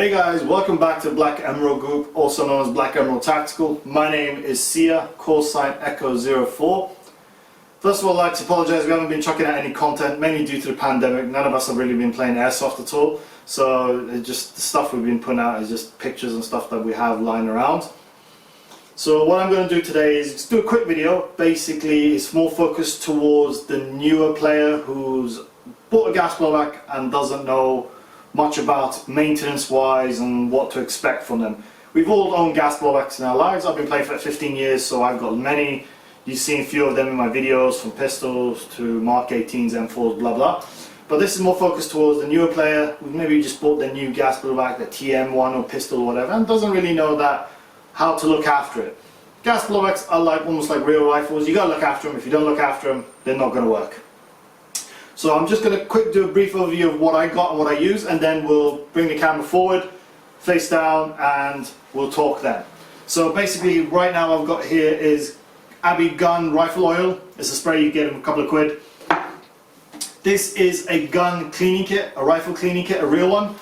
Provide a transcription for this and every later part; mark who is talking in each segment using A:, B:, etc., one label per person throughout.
A: Hey guys, welcome back to Black Emerald Group, also known as Black Emerald Tactical. My name is Sia, call sign Echo 04. First of all, I'd like to apologise, we haven't been chucking out any content, mainly due to the pandemic. None of us have really been playing Airsoft at all, so it's just the stuff we've been putting out is just pictures and stuff that we have lying around. So what I'm going to do today is just do a quick video. Basically, it's more focused towards the newer player who's bought a gas blowback and doesn't know much about maintenance wise and what to expect from them. We've all owned gas blowbacks in our lives. I've been playing for 15 years, so I've got many. You've seen a few of them in my videos, from pistols to Mark 18s, M4s, blah blah. But this is more focused towards the newer player who maybe just bought their new gas blowback, the TM1 or pistol or whatever, and doesn't really know that how to look after it. Gas blowbacks are like almost like real rifles. You gotta look after them. If you don't look after them, they're not gonna work. So I'm just going to do a brief overview of what I got and what I use, and then we'll bring the camera forward, face down, and we'll talk then. So basically right now I've got here is Abbey Gun rifle oil. It's a spray you get in a couple of quid. This is a gun cleaning kit, a rifle cleaning kit, a real one.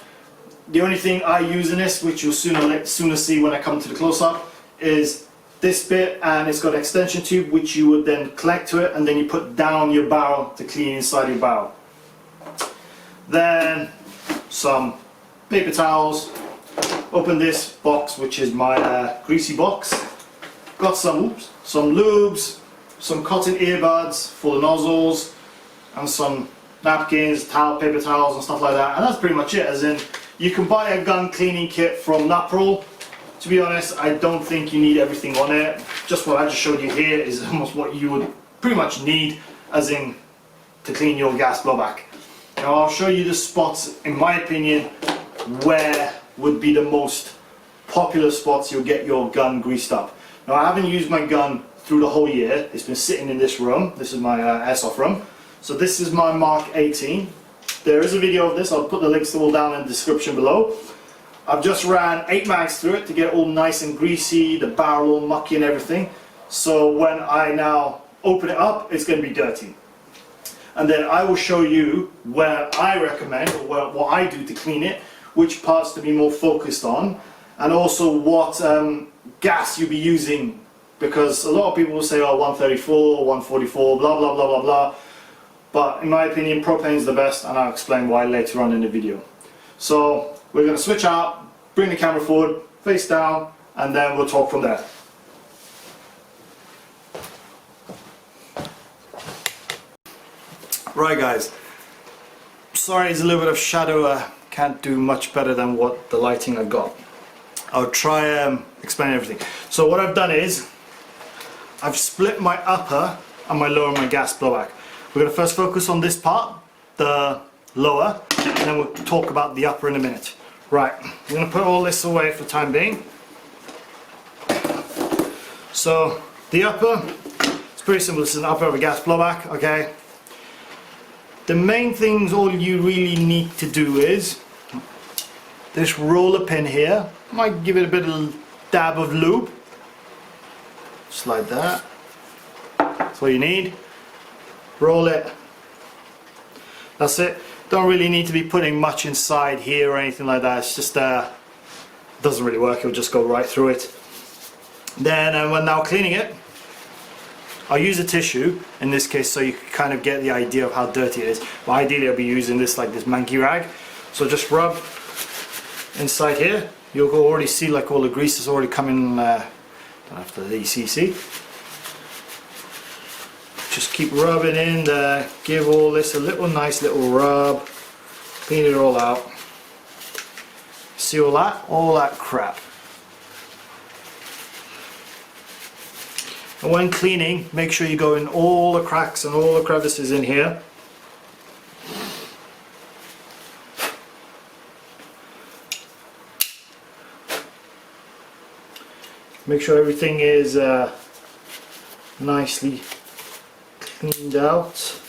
A: The only thing I use in this, which you'll sooner see when I come to the close-up, is this bit, and it's got an extension tube which you would then collect to it, and then you put down your barrel to clean inside your barrel. Then some paper towels. Open this box, which is my greasy box. Got some lubes, some cotton earbuds full of nozzles, and some napkins, paper towels and stuff like that, and that's pretty much it. As in, you can buy a gun cleaning kit from NUPROL. To be honest, I don't think you need everything on it. Just what I just showed you here is almost what you would pretty much need, as in to clean your gas blowback. Now I'll show you the spots, in my opinion, where would be the most popular spots you'll get your gun greased up. Now I haven't used my gun through the whole year. It's been sitting in this room. This is my Airsoft room. So this is my Mark 18. There is a video of this. I'll put the links to all down in the description below. I've just ran 8 mags through it to get it all nice and greasy, the barrel all mucky and everything. So when I now open it up, it's going to be dirty. And then I will show you where I recommend, or what I do to clean it, which parts to be more focused on, and also what gas you'll be using. Because a lot of people will say, oh, 134, 144, blah blah blah blah blah. But in my opinion, propane is the best, and I'll explain why later on in the video. So we're going to switch out, bring the camera forward, face down, and then we'll talk from there. Right guys, sorry it's a little bit of shadow, I can't do much better than what the lighting I've got. I'll try explain everything. So what I've done is, I've split my upper and my lower, my gas blowback. We're going to first focus on this part, the lower, and then we'll talk about the upper in a minute. Right, I'm going to put all this away for the time being. So the upper, it's pretty simple. This is an upper of a gas blowback, okay? The main things all you really need to do is this roller pin here. Might give it a bit of dab of lube. Slide that. That's all you need. Roll it. That's it. Don't really need to be putting much inside here or anything like that. It's just doesn't really work. It'll just go right through it. Then when now cleaning it, I'll use a tissue in this case so you can kind of get the idea of how dirty it is. But ideally I'll be using this, like this manky rag. So just rub inside here. You'll already see like all the grease is already coming after the ECC. Just keep rubbing in there, give all this a nice little rub, clean it all out. See all that? All that crap. And when cleaning, make sure you go in all the cracks and all the crevices in here. Make sure everything is nicely cleaned out,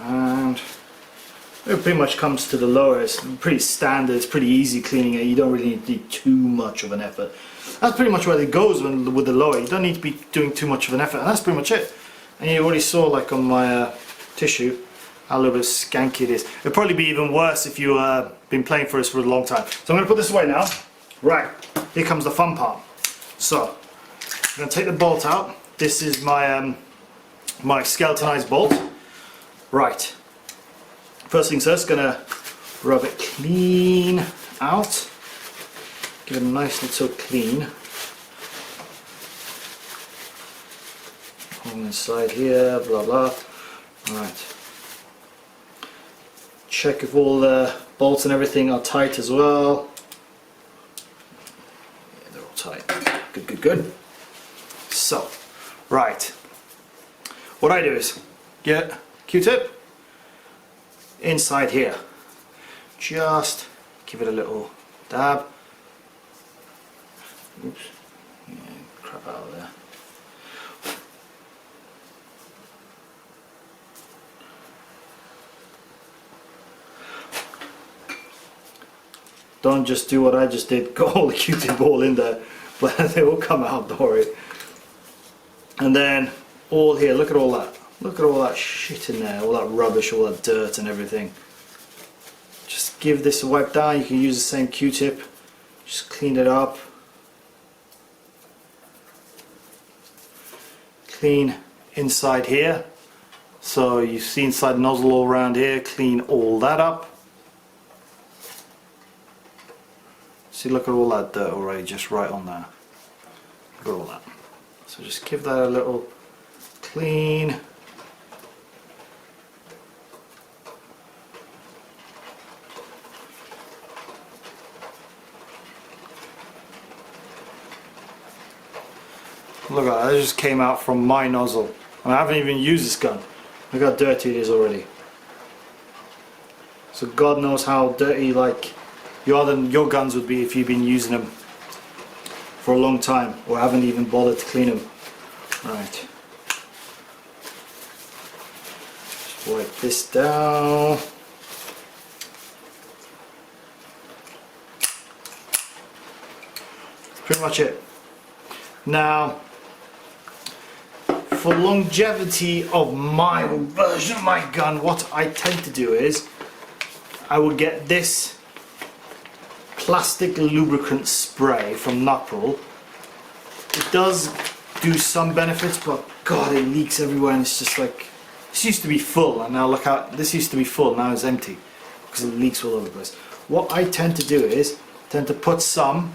A: and it pretty much comes to the lower. It's pretty standard, it's pretty easy cleaning it. You don't really need too much of an effort. That's pretty much where it goes with the lower. You don't need to be doing too much of an effort, and that's pretty much it. And you already saw, like on my tissue, how a little bit skanky it is. It'd probably be even worse if you been playing for us for a long time. So I'm going to put this away now. Right, here comes the fun part. So I'm going to take the bolt out. This is my my skeletonized bolt. Right, first things first, going to rub it clean out. Give it a nice little clean. On the side here, blah blah. Right. Check if all the bolts and everything are tight as well. Yeah, they're all tight. Good, good, good. So, right. What I do is get Q-tip inside here. Just give it a little dab. Oops. Yeah, crap out of there. Don't just do what I just did, go all the Q-tip all in there, but they will come out, don't worry. And then all here, look at all that shit in there, all that rubbish, all that dirt and everything. Just give this a wipe down. You can use the same Q-tip, just clean it up. Clean inside here, so you see inside the nozzle all around here, clean all that up. See, look at all that dirt already, just right on there. Look at all that. So just give that a little clean. Look at that, that just came out from my nozzle. And I haven't even used this gun. Look how dirty it is already. So God knows how dirty like your guns would be if you've been using them for a long time or haven't even bothered to clean them. Right. Just wipe this down. That's pretty much it. Now, for longevity of my version of my gun, what I tend to do is I will get this plastic lubricant spray from NUPROL. It does do some benefits, but God, it leaks everywhere, and it's just like, this used to be full, and now look how this used to be full, now it's empty because it leaks all over the place. What I tend to do is tend to put some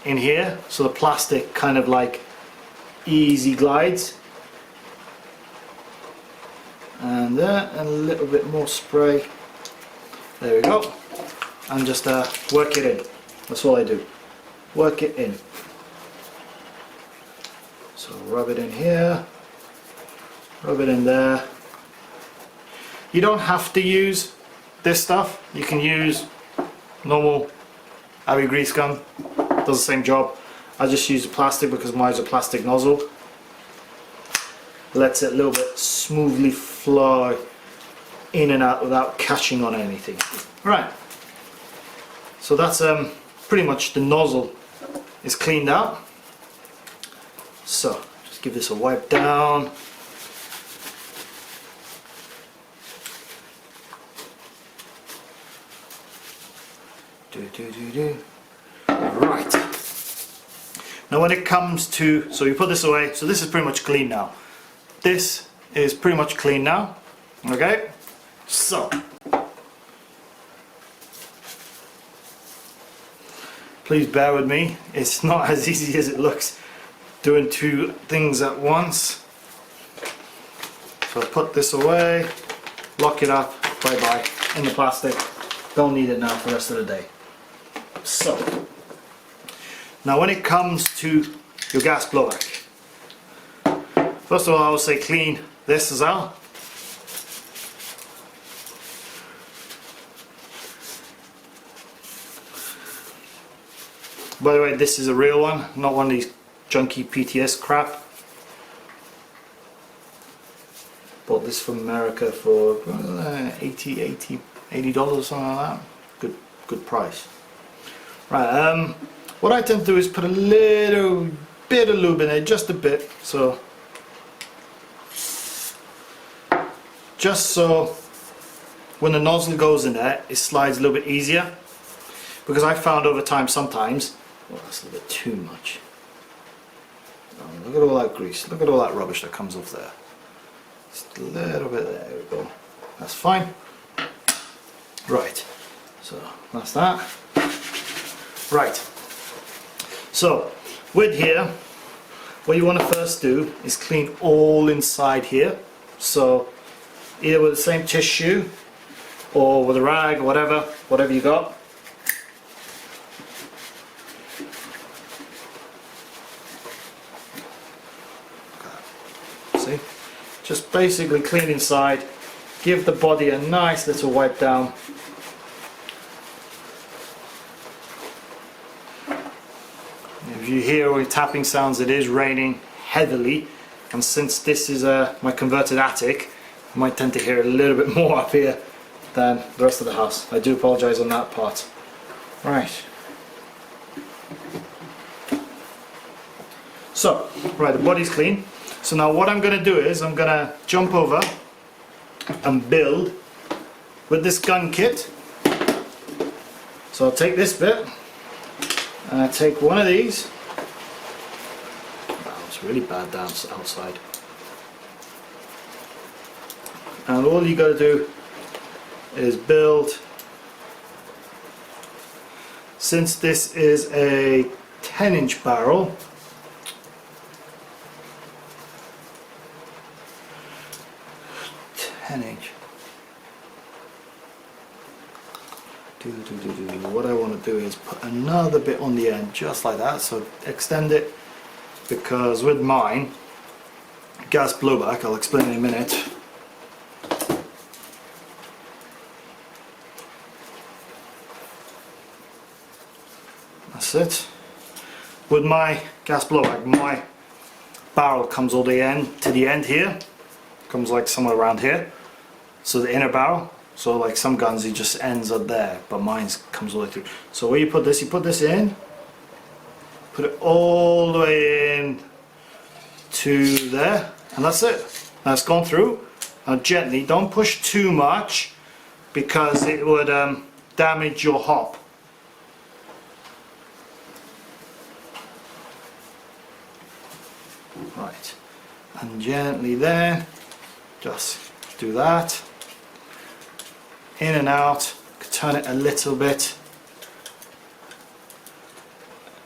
A: in here, so the plastic kind of like easy glides, and there, and a little bit more spray. There we go. And just work it in. That's all I do. Work it in. So rub it in here, rub it in there. You don't have to use this stuff. You can use normal Abbey grease gun. Does the same job. I just use the plastic because mine's a plastic nozzle. Lets it a little bit smoothly flow in and out without catching on anything. Right. So that's pretty much the nozzle is cleaned out. So just give this a wipe down. Right. Now when it comes to, so you put this away, so this is pretty much clean now. This is pretty much clean now. Okay? So please bear with me, it's not as easy as it looks doing two things at once. So put this away, lock it up, bye bye, in the plastic. Don't need it now for the rest of the day. So, now when it comes to your gas blowback, first of all I would say clean this as well. By the way, this is a real one, not one of these junky PTS crap. Bought this from America for $80, something like that. Good price. Right, what I tend to do is put a little bit of lube in it, just a bit, so just so when the nozzle goes in there it slides a little bit easier, because I found over time sometimes, oh, that's a little bit too much. Oh, look at all that grease, look at all that rubbish that comes off there. Just a little bit, there we go, that's fine. Right, so that's that. Right, so with here, what you want to first do is clean all inside here. So either with the same tissue or with a rag or whatever you got. See, just basically clean inside, give the body a nice little wipe down. If you hear all the tapping sounds, it is raining heavily, and since this is my converted attic, you might tend to hear a little bit more up here than the rest of the house. I do apologise on that part. Right. So, right, the body's clean. So now what I'm going to do is I'm going to jump over and build with this gun kit. So I'll take this bit and I take one of these. Wow, it's really bad down outside. And all you got to do is build, since this is a 10-inch barrel, what I want to do is put another bit on the end just like that, so extend it, because with mine gas blowback, I'll explain in a minute, that's it. With my gas blowback, my barrel comes all the end to the end here, comes like somewhere around here, so the inner barrel, so like some guns it just ends up there, but mine comes all the way through. So where you put this in, put it all the way in to there, and that's it. Now it's gone through. Now gently, don't push too much because it would damage your hop. Right, and gently there, just do that, in and out, turn it a little bit,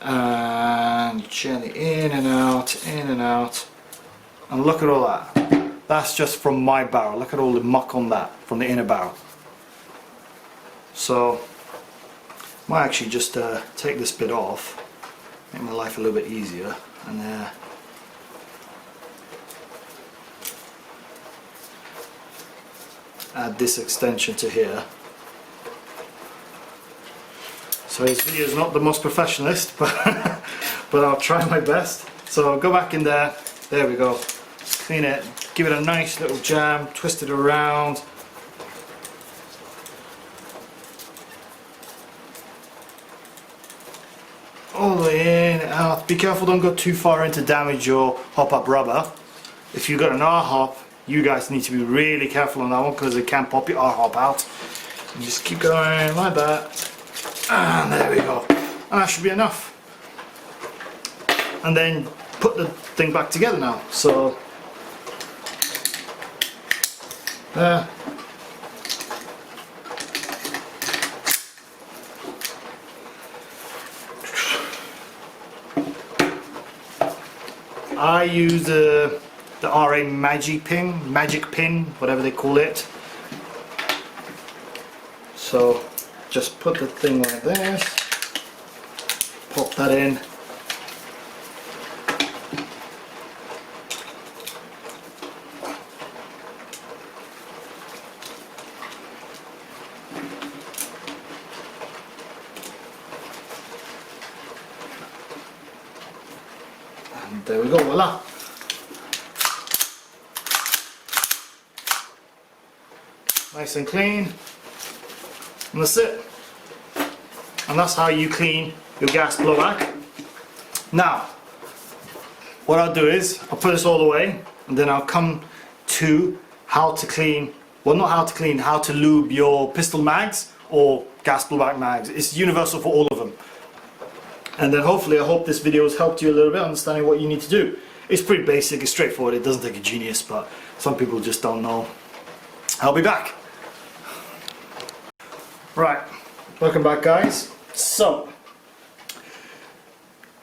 A: and gently in and out, and look at all that. That's just from my barrel. Look at all the muck on that from the inner barrel. So might actually just take this bit off, make my life a little bit easier, and add this extension to here. So this video is not the most professionalist, but I'll try my best. So go back in there, there we go, clean it, give it a nice little jam, twist it around. All the way in and out. Be careful, don't go too far in to damage your hop up rubber. If you've got an R-hop, you guys need to be really careful on that one because it can pop your R-hop out. And just keep going like that. And there we go. And that should be enough. And then put the thing back together now. So there. I use the RA magic pin, whatever they call it. So just put the thing like this, pop that in, and there we go, voila. Nice and clean, and that's it. And that's how you clean your gas blowback. Now, what I'll do is I'll put this all away, and then I'll come to how to clean well, not how to clean, how to lube your pistol mags or gas blowback mags. It's universal for all of them. And then hopefully, I hope this video has helped you a little bit understanding what you need to do. It's pretty basic, it's straightforward, it doesn't take a genius, but some people just don't know. I'll be back. Right, welcome back guys. So,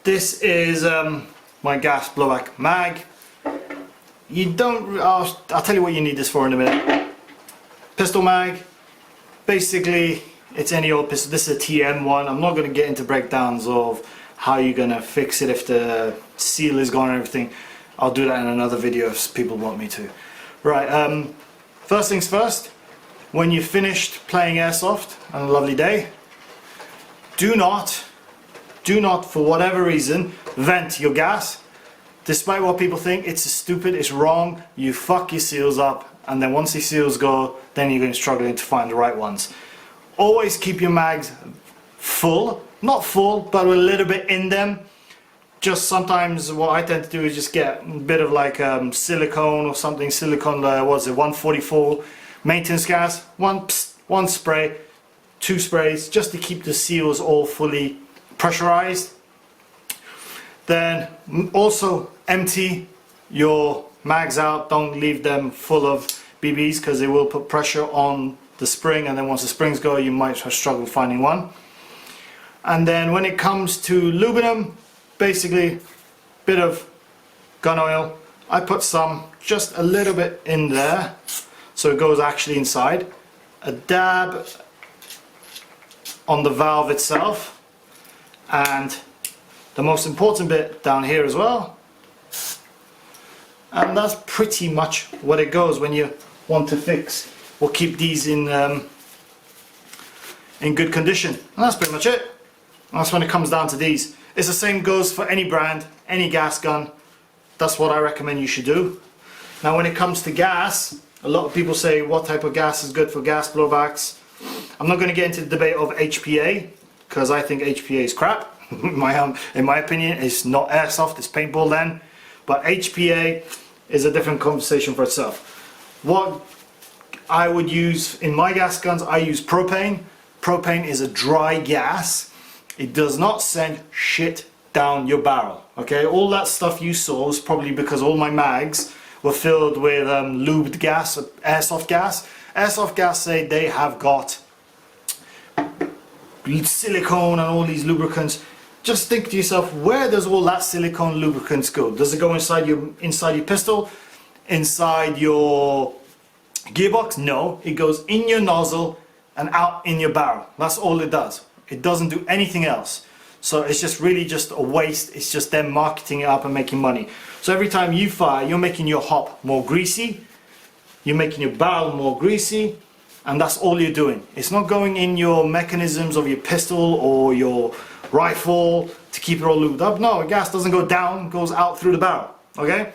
A: this is my gas blowback mag. You don't, I'll tell you what you need this for in a minute. Pistol mag, basically it's any old pistol. This is a TM one. I'm not going to get into breakdowns of how you're going to fix it if the seal is gone and everything. I'll do that in another video if people want me to. Right, first things first, when you've finished playing Airsoft on a lovely day, do not for whatever reason vent your gas. Despite what people think, it's stupid, it's wrong. You fuck your seals up, and then once the seals go, then you're going to struggle to find the right ones. Always keep your mags full, not full, but a little bit in them. Just sometimes what I tend to do is just get a bit of like silicone or something, silicone, what is it, 144 maintenance gas, one spray, 2 sprays, just to keep the seals all fully pressurized. Then also empty your mags out, don't leave them full of BBs because they will put pressure on the spring, and then once the springs go you might struggle finding one. And then when it comes to lubing them, basically bit of gun oil. I put some, just a little bit in there so it goes actually inside. A dab on the valve itself, and the most important bit down here as well. And that's pretty much what it goes when you want to fix or keep these in good condition. And that's pretty much it. And that's when it comes down to these. It's the same goes for any brand, any gas gun. That's what I recommend you should do. Now when it comes to gas, a lot of people say what type of gas is good for gas blowbacks. I'm not going to get into the debate of HPA because I think HPA is crap. In my opinion, it's not Airsoft, it's paintball then. But HPA is a different conversation for itself. What I would use in my gas guns, I use propane. Propane is a dry gas. It does not send shit down your barrel. Okay, all that stuff you saw was probably because all my mags were filled with lubed gas, Airsoft gas. Airsoft gas say they have got silicone and all these lubricants. Just think to yourself, where does all that silicone lubricants go? Does it go inside your pistol? Inside your gearbox? No, it goes in your nozzle and out in your barrel. That's all it does. It doesn't do anything else. So it's just really just a waste. It's just them marketing it up and making money. So every time you fire, you're making your hop more greasy, you're making your barrel more greasy, and that's all you're doing. It's not going in your mechanisms of your pistol or your rifle to keep it all lubed up. No, gas doesn't go down, it goes out through the barrel. Okay?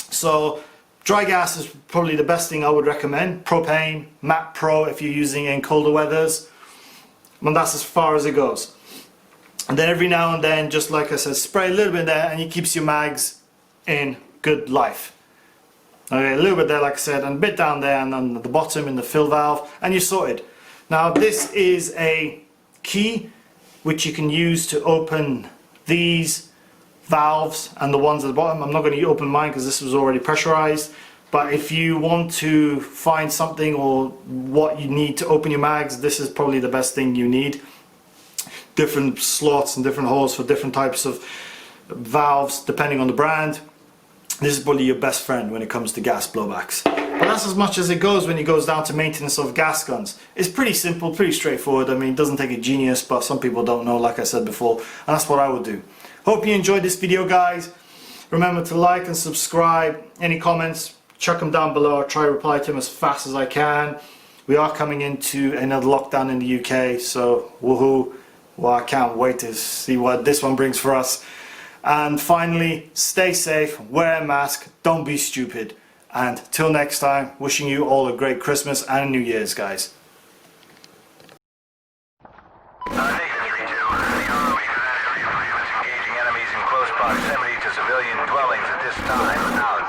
A: So dry gas is probably the best thing I would recommend. Propane, NUPROL if you're using it in colder weathers. And that's as far as it goes. And then every now and then, just like I said, spray a little bit there and it keeps your mags in good life. Okay, a little bit there like I said, and a bit down there and on the bottom in the fill valve, and you're sorted. Now this is a key which you can use to open these valves and the ones at the bottom. I'm not going to open mine because this was already pressurized, but if you want to find something or what you need to open your mags, this is probably the best thing you need. Different slots and different holes for different types of valves depending on the brand. This is probably your best friend when it comes to gas blowbacks. But that's as much as it goes when it goes down to maintenance of gas guns. It's pretty simple, pretty straightforward. I mean, it doesn't take a genius, but some people don't know, like I said before, and that's what I would do. Hope you enjoyed this video, guys. Remember to like and subscribe. Any comments, chuck them down below. I'll try to reply to them as fast as I can. We are coming into another lockdown in the UK, so woohoo. Well, I can't wait to see what this one brings for us. And finally, stay safe, wear a mask, don't be stupid. And till next time, wishing you all a great Christmas and New Year's, guys.
B: Engaging enemies in close proximity to civilian dwellings at this time. Out.